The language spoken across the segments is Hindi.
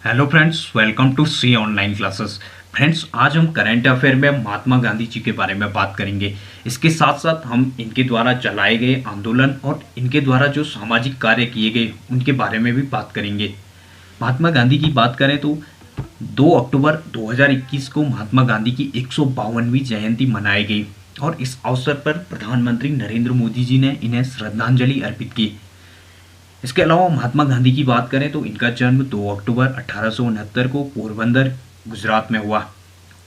Hello friends, welcome to C online classes. Friends, आज हम करंट अफेयर में महात्मा गांधी जी के बारे में बात करेंगे। इसके साथ साथ हम इनके द्वारा चलाए गए आंदोलन और इनके द्वारा जो सामाजिक कार्य किए गए उनके बारे में भी बात करेंगे। महात्मा गांधी की बात करें तो 2 अक्टूबर 2021 को महात्मा गांधी की 152वीं जयंती मनाई गई और इस अवसर पर प्रधानमंत्री नरेंद्र मोदी जी ने इन्हें श्रद्धांजलि अर्पित की। इसके अलावा महात्मा गांधी की बात करें तो इनका जन्म 2 अक्टूबर 1869 को पोरबंदर गुजरात में हुआ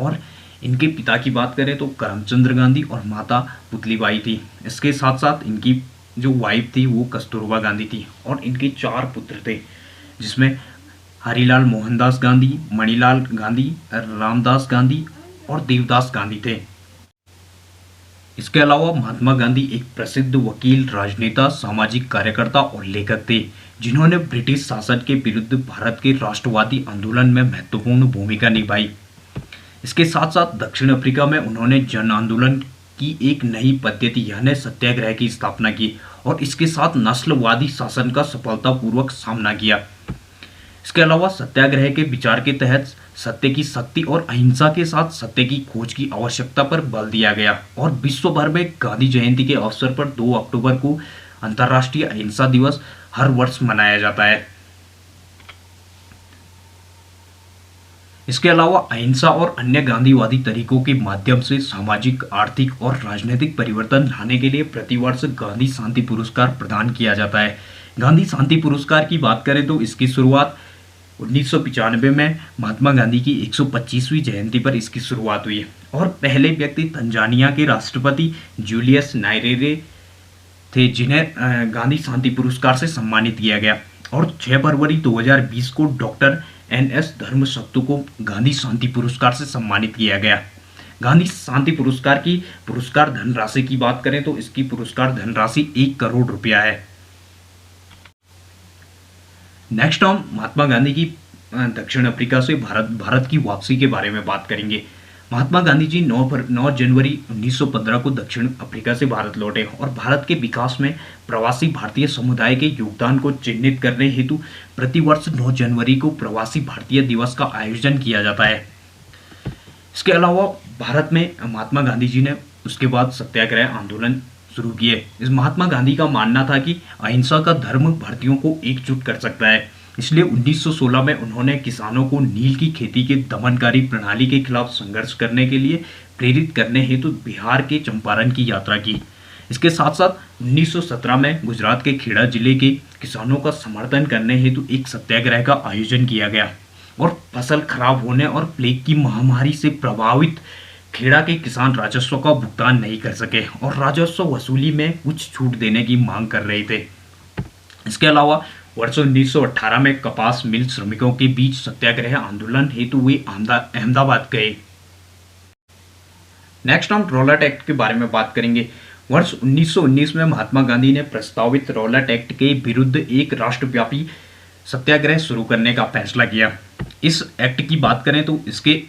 और इनके पिता की बात करें तो करमचंद गांधी और माता पुतलीबाई थी। इसके साथ साथ इनकी जो वाइफ थी वो कस्तूरबा गांधी थी और इनके 4 पुत्र थे, जिसमें हरिलाल मोहनदास गांधी, मणिलाल गांधी, रामदास गांधी और देवदास गांधी थे। इसके अलावा महात्मा गांधी एक प्रसिद्ध वकील, राजनेता, सामाजिक कार्यकर्ता और लेखक थे, जिन्होंने ब्रिटिश शासन के विरुद्ध भारत के राष्ट्रवादी आंदोलन में महत्वपूर्ण भूमिका निभाई। इसके साथ साथ दक्षिण अफ्रीका में उन्होंने जन आंदोलन की एक नई पद्धति यानी सत्याग्रह की स्थापना की और इसके साथ नस्लवादी शासन का सफलतापूर्वक सामना किया। इसके अलावा सत्याग्रह के विचार के तहत सत्य की शक्ति और अहिंसा के साथ सत्य की खोज की आवश्यकता पर बल दिया गया और विश्व भर में गांधी जयंती के अवसर पर 2 अक्टूबर को अंतर्राष्ट्रीय अहिंसा दिवस हर वर्ष मनाया जाता है। इसके अलावा अहिंसा और अन्य गांधीवादी तरीकों के माध्यम से सामाजिक, आर्थिक और राजनीतिक परिवर्तन लाने के लिए प्रतिवर्ष गांधी शांति पुरस्कार प्रदान किया जाता है। गांधी शांति पुरस्कार की बात करें तो इसकी शुरुआत 1995 में महात्मा गांधी की 125वीं जयंती पर इसकी शुरुआत हुई और पहले व्यक्ति तंजानिया के राष्ट्रपति जूलियस नायरेरे थे, जिन्हें गांधी शांति पुरस्कार से सम्मानित किया गया और 6 फरवरी 2020 को डॉक्टर NS धर्मसत्तू को गांधी शांति पुरस्कार से सम्मानित किया गया। गांधी शांति पुरस्कार की पुरस्कार धनराशि की बात करें तो इसकी पुरस्कार धनराशि 1 करोड़ रुपया है। नेक्स्ट हम महात्मा गांधी की दक्षिण अफ्रीका से भारत की वापसी के बारे में बात करेंगे। महात्मा गांधी जी 9 जनवरी 1915 को दक्षिण अफ्रीका से भारत लौटे और भारत के विकास में प्रवासी भारतीय समुदाय के योगदान को चिन्हित करने हेतु प्रतिवर्ष 9 जनवरी को प्रवासी भारतीय दिवस का आयोजन किया जाता है। इसके अलावा भारत में महात्मा गांधी जी ने उसके बाद सत्याग्रह आंदोलन शुरू किए। इस महात्मा गांधी का मानना था कि अहिंसा का धर्म भारतीयों को एकजुट कर सकता है, इसलिए 1916 में उन्होंने किसानों को नील की खेती के दमनकारी प्रणाली के खिलाफ संघर्ष करने के लिए प्रेरित करने हेतु बिहार के चंपारण की यात्रा की। इसके साथ साथ 1917 में गुजरात के खेड़ा जिले के किसानों का समर्थन करने हेतु एक सत्याग्रह का आयोजन किया गया और फसल खराब होने और प्लेग की महामारी से प्रभावित खेड़ा के किसान राजस्व का भुगतान नहीं कर सके और राजस्व वसूली में कुछ छूट देने की मांग कर रहे थे। इसके अलावा वर्ष 1918 में कपास मिल श्रमिकों के बीच सत्याग्रह आंदोलन हेतु वे अहमदाबाद गए। नेक्स्ट हम रॉलेट एक्ट के बारे में बात करेंगे। वर्ष 1919 में महात्मा गांधी ने प्रस्तावित रॉलेट एक्ट के विरुद्ध एक राष्ट्रव्यापी सत्याग्रह शुरू करने का फैसला किया। इस एक्ट की बात करें तो इसके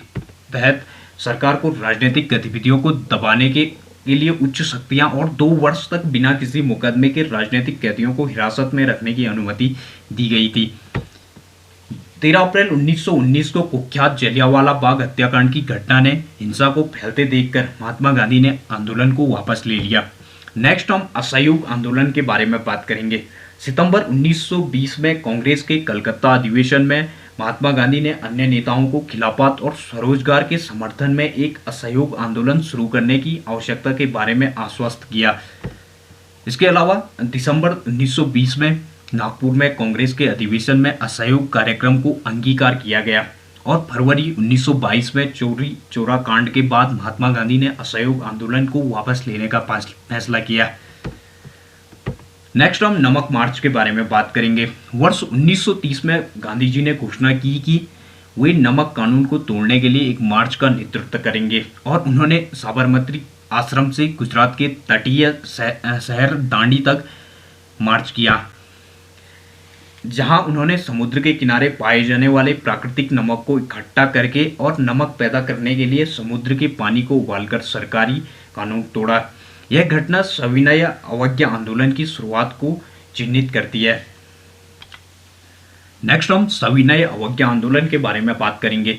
तहत सरकार को राजनीतिक गतिविधियों को दबाने के लिए उच्च शक्तियां और 2 वर्ष तक बिना किसी मुकदमे के राजनीतिक कैदियों को हिरासत में रखने की अनुमति दी गई थी। 13 अप्रैल 1919 को कुख्यात जलियांवाला बाग हत्याकांड की घटना ने हिंसा को फैलते देखकर महात्मा गांधी ने आंदोलन को वापस ले लिया। नेक्स्ट हम असहयोग आंदोलन के बारे में बात करेंगे। सितंबर 1920 में कांग्रेस के कलकत्ता अधिवेशन में महात्मा गांधी ने अन्य नेताओं को खिलाफत और स्वरोजगार के समर्थन में एक असहयोग आंदोलन शुरू करने की आवश्यकता के बारे में आश्वस्त किया। इसके अलावा दिसंबर 1920 में नागपुर में कांग्रेस के अधिवेशन में असहयोग कार्यक्रम को अंगीकार किया गया और फरवरी 1922 में चौरी चौरा कांड के बाद महात्मा गांधी ने असहयोग आंदोलन को वापस लेने का फैसला किया। नेक्स्ट हम नमक मार्च के बारे में बात करेंगे। वर्ष 1930 में गांधी जी ने घोषणा की कि वे नमक कानून को तोड़ने के लिए एक मार्च का नेतृत्व करेंगे और उन्होंने साबरमती आश्रम से गुजरात के तटीय शहर दांडी तक मार्च किया, जहां उन्होंने समुद्र के किनारे पाए जाने वाले प्राकृतिक नमक को इकट्ठा करके और नमक पैदा करने के लिए समुद्र के पानी को उबालकर सरकारी कानून तोड़ा। यह घटना सविनय अवज्ञा आंदोलन की शुरुआत को चिन्हित करती है। नेक्स्ट हम सविनय अवज्ञा आंदोलन के बारे में बात करेंगे।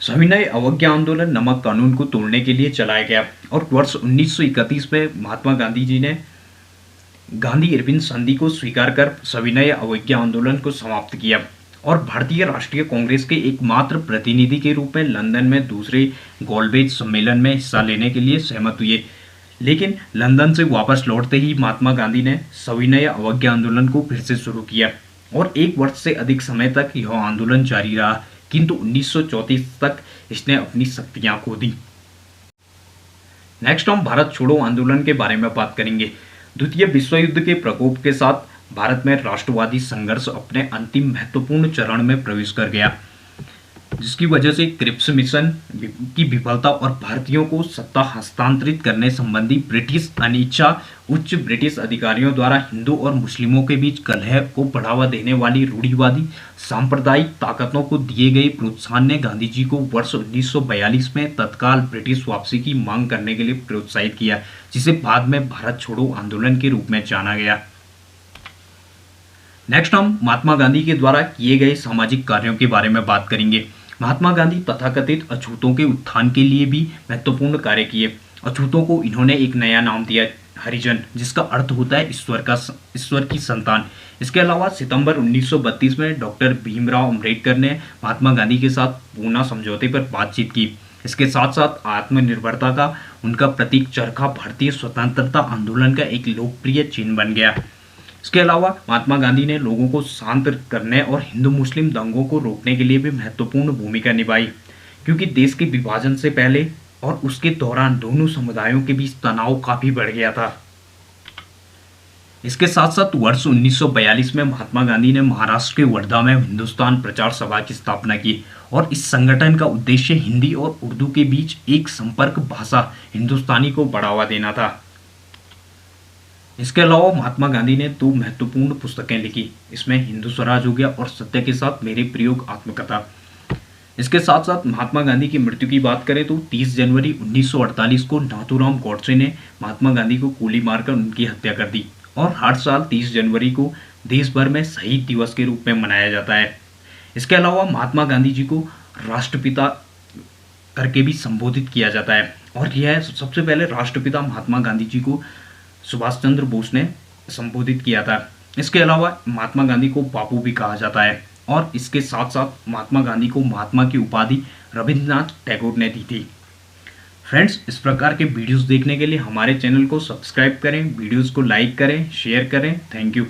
सविनय अवज्ञा आंदोलन नमक कानून को तोड़ने के लिए चलाया गया और वर्ष 1931 में महात्मा गांधी जी ने गांधी इरविन संधि को स्वीकार कर सविनय अवज्ञा आंदोलन को समाप्त किया और भारतीय राष्ट्रीय कांग्रेस के एकमात्र प्रतिनिधि के रूप में लंदन में दूसरे गोलमेज सम्मेलन में हिस्सा लेने के लिए सहमत हुए। लेकिन लंदन से वापस लौटते ही महात्मा गांधी ने सविनय अवज्ञा आंदोलन को फिर से शुरू किया और 1 वर्ष से अधिक समय तक यह आंदोलन जारी रहा, किंतु 1934 तक इसने अपनी शक्तियां खो दी। नेक्स्ट हम भारत छोड़ो आंदोलन के बारे में बात करेंगे। द्वितीय विश्व युद्ध के प्रकोप के साथ भारत में राष्ट्रवादी संघर्ष अपने अंतिम महत्वपूर्ण चरण में प्रवेश कर गया, जिसकी वजह से क्रिप्स मिशन की विफलता और भारतीयों को सत्ता हस्तांतरित करने संबंधी ब्रिटिश अनिच्छा उच्च ब्रिटिश अधिकारियों द्वारा हिंदू और मुस्लिमों के बीच कलह को बढ़ावा देने वाली रूढ़िवादी सांप्रदायिक ताकतों को दिए गए प्रोत्साहन ने गांधी जी को वर्ष 1942 में तत्काल ब्रिटिश वापसी की मांग करने के लिए प्रोत्साहित किया, जिसे बाद में भारत छोड़ो आंदोलन के रूप में जाना गया। नेक्स्ट हम महात्मा गांधी के द्वारा किए गए सामाजिक कार्यों के बारे में बात करेंगे। महात्मा गांधी तथाकथित अछूतों के उत्थान के लिए भी महत्वपूर्ण कार्य किए। अछूतों को इन्होंने एक नया नाम दिया, हरिजन, जिसका अर्थ होता है ईश्वर की संतान। इसके अलावा सितंबर 1932 में डॉक्टर भीमराव अंबेडकर ने महात्मा गांधी के साथ पूना समझौते पर बातचीत की। इसके साथ साथ आत्मनिर्भरता का उनका प्रतीक चरखा भारतीय स्वतंत्रता आंदोलन का एक लोकप्रिय चिन्ह बन गया। इसके अलावा महात्मा गांधी ने लोगों को शांत करने और हिंदू मुस्लिम दंगों को रोकने के लिए भी महत्वपूर्ण भूमिका निभाई, क्योंकि देश के विभाजन से पहले और उसके दौरान दोनों समुदायों के बीच तनाव काफी बढ़ गया था। इसके साथ साथ वर्ष 1942 में महात्मा गांधी ने महाराष्ट्र के वर्धा में हिंदुस्तान प्रचार सभा की स्थापना की और इस संगठन का उद्देश्य हिंदी और उर्दू के बीच एक संपर्क भाषा हिंदुस्तानी को बढ़ावा देना था। इसके अलावा महात्मा गांधी ने 2 महत्वपूर्ण पुस्तकें लिखी। इसमें हिंदू स्वराज हो गया और सत्य के साथ मेरे प्रयोग आत्मकथा। इसके साथ साथ महात्मा गांधी की मृत्यु की बात करें तो 30 जनवरी 1948 को नाथूराम गॉडसे ने महात्मा गांधी को गोली मारकर उनकी हत्या कर दी और हर साल 30 जनवरी को देश भर में शहीद दिवस के रूप में मनाया जाता है। इसके अलावा महात्मा गांधी जी को राष्ट्रपिता करके भी संबोधित किया जाता है और यह सबसे पहले राष्ट्रपिता महात्मा गांधी जी को सुभाष चंद्र बोस ने संबोधित किया था। इसके अलावा महात्मा गांधी को बापू भी कहा जाता है और इसके साथ साथ महात्मा गांधी को महात्मा की उपाधि रविंद्रनाथ टैगोर ने दी थी। फ्रेंड्स, इस प्रकार के वीडियोस देखने के लिए हमारे चैनल को सब्सक्राइब करें, वीडियोस को लाइक करें, शेयर करें। Thank you.